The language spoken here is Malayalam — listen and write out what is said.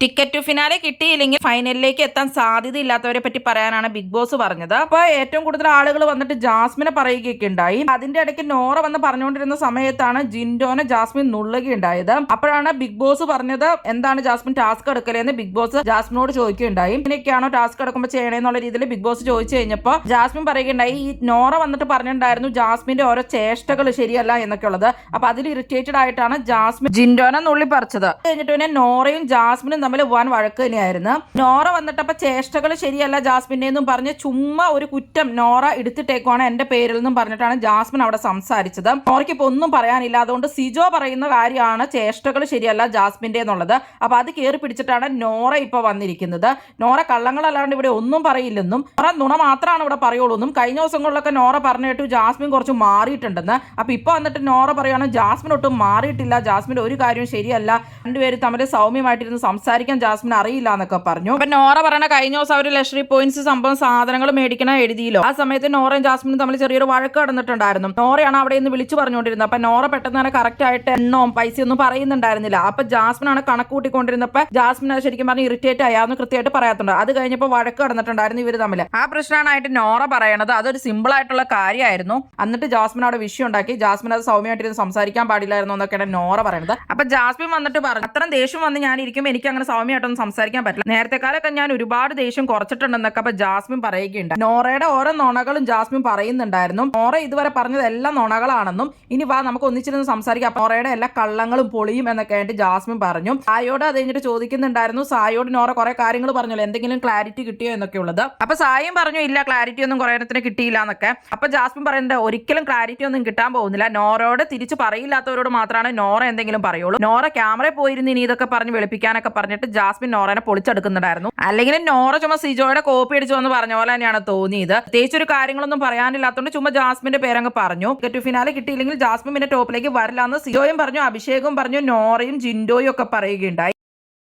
ടിക്കറ്റ് ടു ഫിനാലെ കിട്ടിയില്ലെങ്കിൽ ഫൈനലിലേക്ക് എത്താൻ സാധ്യതയില്ലാത്തവരെ പറ്റി പറയാനാണ് ബിഗ് ബോസ് പറഞ്ഞത്. അപ്പൊ ഏറ്റവും കൂടുതൽ ആളുകൾ വന്നിട്ട് ജാസ്മിനെ പറയുകയൊക്കെ ഉണ്ടായി. അതിന്റെ ഇടയ്ക്ക് നോറ വന്ന് പറഞ്ഞുകൊണ്ടിരുന്ന സമയത്താണ് ജിൻഡോനെ ജാസ്മിൻ നുള്ളുകയുണ്ടായത്. അപ്പോഴാണ് ബിഗ് ബോസ് പറഞ്ഞത് എന്താണ് ജാസ്മിൻ ടാസ്ക് എടുക്കലെന്ന് ബിഗ് ബോസ് ജാസ്മിനോട് ചോദിക്കുകയുണ്ടായി. ഇങ്ങനെയൊക്കെയാണോ ടാസ്ക് എടുക്കുമ്പോൾ ചെയ്യണേന്നുള്ള രീതിയിൽ ബിഗ് ബോസ് ചോദിച്ചു കഴിഞ്ഞപ്പോൾ ജാസ്മിൻ പറയുകയുണ്ടായി ഈ നോറ വന്നിട്ട് പറഞ്ഞിട്ടുണ്ടായിരുന്നു ജാസ്മിന്റെ ഓരോ ചേഷ്ടകൾ ശരിയല്ല എന്നൊക്കെ ഉള്ളത്. അപ്പൊ അതിൽ ഇറിറ്റേറ്റഡ് ആയിട്ടാണ് ജാസ്മിൻ ജിൻഡോനെ നുള്ളി പറിച്ചത്. കഴിഞ്ഞിട്ട് പിന്നെ നോറയും ജാസ്മിനും തമ്മിൽ വൻ വഴക്ക് തന്നെയായിരുന്നു. നോറ വന്നിട്ട് അപ്പൊ ചേഷ്ടകൾ ശരിയല്ല ജാസ്മിന്റെ എന്നും പറഞ്ഞ് ചുമ്മാ ഒരു കുറ്റം നോറ എടുത്തിട്ടേക്കുവാണ് എന്റെ പേരിൽ നിന്നും പറഞ്ഞിട്ടാണ് ജാസ്മിൻ അവിടെ സംസാരിച്ചത്. നോറയ്ക്ക് ഇപ്പൊ ഒന്നും പറയാനില്ല. അതുകൊണ്ട് സിജോ പറയുന്ന കാര്യമാണ് ചേഷ്ടകൾ ശരിയല്ല ജാസ്മിന്റെ എന്നുള്ളത്. അപ്പൊ അത് കയറി പിടിച്ചിട്ടാണ് നോറ ഇപ്പൊ വന്നിരിക്കുന്നത്. നോറ കള്ളങ്ങളല്ലാണ്ട് ഇവിടെ ഒന്നും പറയില്ലെന്നും നോറ നുണ മാത്രമാണ് ഇവിടെ പറയുള്ളൂ എന്നും കഴിഞ്ഞ ദിവസങ്ങളിലൊക്കെ നോറ പറഞ്ഞു കേട്ടു ജാസ്മിൻ കുറച്ച് മാറിയിട്ടുണ്ടെന്ന്. അപ്പൊ ഇപ്പൊ വന്നിട്ട് നോറ പറയുകയാണ് ജാസ്മിൻ ഒട്ടും മാറിയിട്ടില്ല, ജാസ്മിൻ ഒരു കാര്യവും ശരിയല്ല, രണ്ടുപേരും തമ്മിൽ സൗമ്യമായിട്ടിരുന്ന് സംസാരിക്കാൻ ജാസ്മിൻ അറിയില്ല എന്നൊക്കെ പറഞ്ഞു. അപ്പൊ നോറ പറയണ കഴിഞ്ഞ ദിവസം അവർ ലക്ഷറി പോയിന്റ്സ് സംഭവം സാധനങ്ങൾ മേടിക്കണ എഴുതിയില്ലോ. ആ സമയത്ത് നോറയും ജാസ്മിനും തമ്മിൽ ചെറിയൊരു വഴക്ക് കടന്നിട്ടുണ്ടായിരുന്നു. നോറയാണ് അവിടെ നിന്ന് വിളിച്ചു പറഞ്ഞുകൊണ്ടിരുന്നത്. അപ്പൊ നോറ പെട്ടെന്ന് തന്നെ കറക്റ്റ് ആയിട്ട് എണ്ണവും പൈസയൊന്നും പറയുന്നുണ്ടായിരുന്നില്ല. അപ്പൊ ജാസ്മിനാണ് കണക്ക് കൂട്ടിക്കൊണ്ടിരുന്നപ്പോ ജാസ്മിൻ ശരിക്കും പറഞ്ഞ് ഇറിറ്റേറ്റ് ആയാന്ന് കൃത്യമായിട്ട് പറയാത്തുണ്ട്. അത് കഴിഞ്ഞപ്പോൾ വഴക്ക് കടന്നിട്ടുണ്ടായിരുന്നു ഇവര് തമ്മിൽ. ആ പ്രശ്നമായിട്ട് നോറ പറയണത് അതൊരു സിമ്പിൾ ആയിട്ടുള്ള കാര്യമായിരുന്നു. എന്നിട്ട് ജാസ്മിൻ അവിടെ വിഷയം ഉണ്ടാക്കി. ജാസ്മിൻ അത് സൗമ്യമായിട്ടിരുന്ന് സംസാരിക്കാൻ പാടില്ലായിരുന്നു എന്നൊക്കെയാണ് നോറ പറയുന്നത്. അപ്പൊ ജാസ്മിൻ വന്നിട്ട് പറഞ്ഞു അത്രയും ദേഷ്യം വന്ന് ഞാനിരിക്കും, എനിക്ക് അങ്ങനെ സൗമ്യമായിട്ടൊന്നും സംസാരിക്കാൻ പറ്റില്ല, നേരത്തെ കാലൊക്കെ ഞാൻ ഒരുപാട് ദേഷ്യം കുറച്ചിട്ടുണ്ടെന്നൊക്കെ അപ്പൊ ജാസ്മിൻ പറയുകയുണ്ട്. നോറയുടെ ഓരോ നുണകളും ജാസ്മിൻ പറയുന്നുണ്ടായിരുന്നു. നോറ ഇതുവരെ പറഞ്ഞത് എല്ലാം നുണകളാണെന്നും ഇനി വാ നമുക്ക് ഒന്നിച്ചിരുന്ന് സംസാരിക്കാം, നോറയുടെ എല്ലാ കള്ളങ്ങളും പൊളിയും എന്നൊക്കെ ആയിട്ട് ജാസ്മിൻ പറഞ്ഞു. സായോട് അത് കഴിഞ്ഞിട്ട് ചോദിക്കുന്നുണ്ടായിരുന്നു. സായോട് നോറ കുറെ കാര്യങ്ങൾ പറഞ്ഞല്ലോ, എന്തെങ്കിലും ക്ലാരിറ്റി കിട്ടിയോ എന്നൊക്കെ ഉള്ളത്. അപ്പൊ സായും പറഞ്ഞു ഇല്ല ക്ലാരിറ്റി ഒന്നും കുറെ നേരത്തിന് കിട്ടിയില്ല എന്നൊക്കെ. അപ്പൊ ജാസ്മിൻ പറയുന്നത് ഒരിക്കലും ക്ലാരിറ്റി ഒന്നും കിട്ടാൻ പോകുന്നില്ല, നോറയോട് തിരിച്ച് പറയില്ലാത്തവരോട് മാത്രമാണ് നോറ എന്തെങ്കിലും പറയുള്ളൂ. നോറ ക്യാമറയിൽ പോയിരുന്ന് ഇനി ഇതൊക്കെ പറഞ്ഞ് വെളുപ്പിക്കാനൊക്കെ പറഞ്ഞിട്ട് ജാസ്മിൻ നോറനെ പൊളിച്ചെടുക്കുന്നുണ്ടായിരുന്നു. അല്ലെങ്കിൽ നോറ ചുമ്മാ സിജോയുടെ കോപ്പി അടിച്ചു വന്ന് പറഞ്ഞ പോലെ തന്നെയാണ് തോന്നിയത്. പ്രത്യേകിച്ച് ഒരു കാര്യങ്ങളൊന്നും പറയാനില്ലാത്തതുകൊണ്ട് ചുമ്മാ ജാസ്മിന്റെ പേരങ്ങ് പറഞ്ഞു. ടിക്കറ്റ് ഫിനാലെ കിട്ടിയില്ലെങ്കിൽ ജാസ്മിൻ പിന്നെ ടോപ്പിലേക്ക് വരില്ല എന്ന് സിജോയും പറഞ്ഞു, അഭിഷേകും പറഞ്ഞു, നോറയും ജിൻഡോയും ഒക്കെ പറയുകയുണ്ടായി.